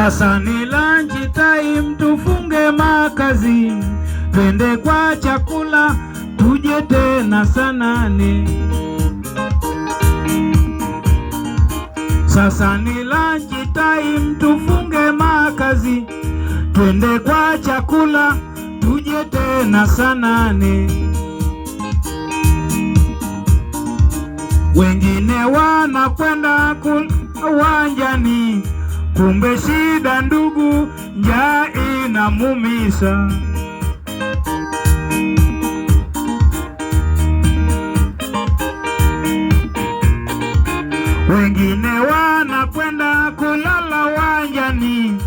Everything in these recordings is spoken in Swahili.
Sasa ni lunch time, tufunge makazi, twende kwa chakula, tuje tena saa 8. Sasa ni lunch time, tufunge makazi, twende kwa chakula, tuje tena saa 8. Wengine wanakwenda uwanjani, kumbe shida ndugu, njaa inamuumiza. Wengine wanakwenda kulala uwanjani,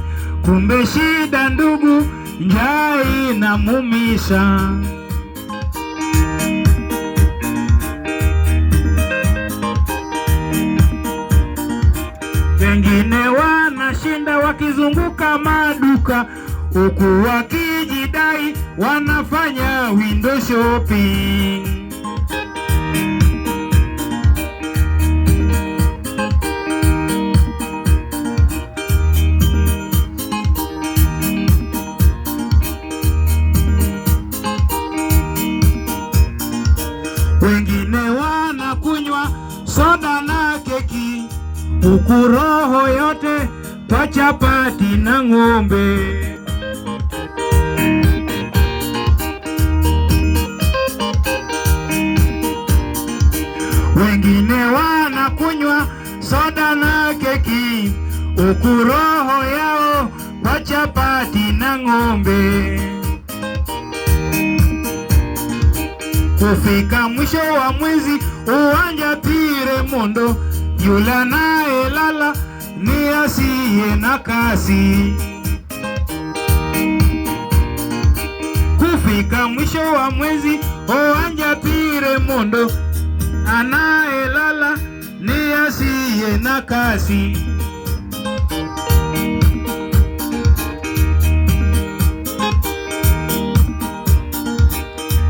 kumbe shida ndugu, njaa inamuumiza. Wengine wanashinda wakizunguka maduka, huku wakijidai wanafanya window shopping. Wengine wanakunywa soda na keki, huku roho yote kwa chapati na ng'ombe. Wengine wanakunywa soda na keki, huku roho yao kwa chapati na ng'ombe. Kufika mwisho wa mwezi, uwanja pire mondo, yule anayelala ni asiye na kazi. Kufika mwisho wa mwezi, uwanja pire mondo, anayelala ni asiye na kazi.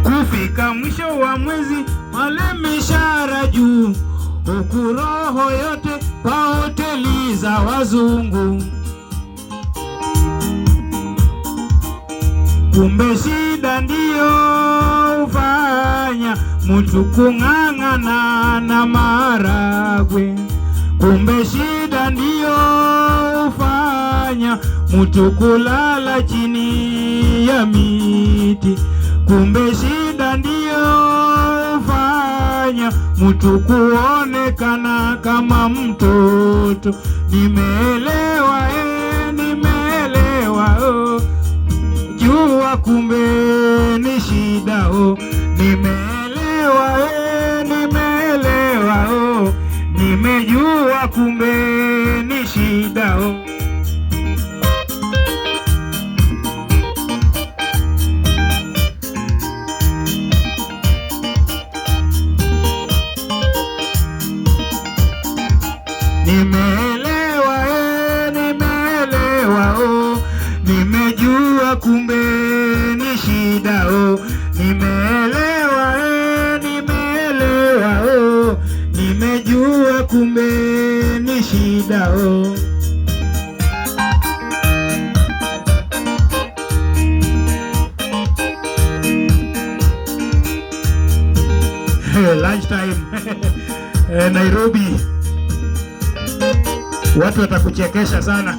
Kufika mwisho wa mwezi, wale mishahara juu, huku roho yote kwa hoteli za wazungu. Kumbe shida ndiyo ufanya mtu kung'ang'ana na maharagwe. Kumbe shida ndiyo ufanya mtu kulala chini ya miti. Kumbe shida ndiyo ufanya mtu kuonekana kama mtoto. Nimeelewa, nimeelewa, jua kumbe ni shida, nimeelewa, nimeelewa, nimejua kumbe ni shida. Nimeelewa, nimeelewa, nimejua kumbe ni shida, nimeelewa, nimeelewa, nimejua kumbe ni shida. Lunch time Nairobi, watu watakuchekesha sana.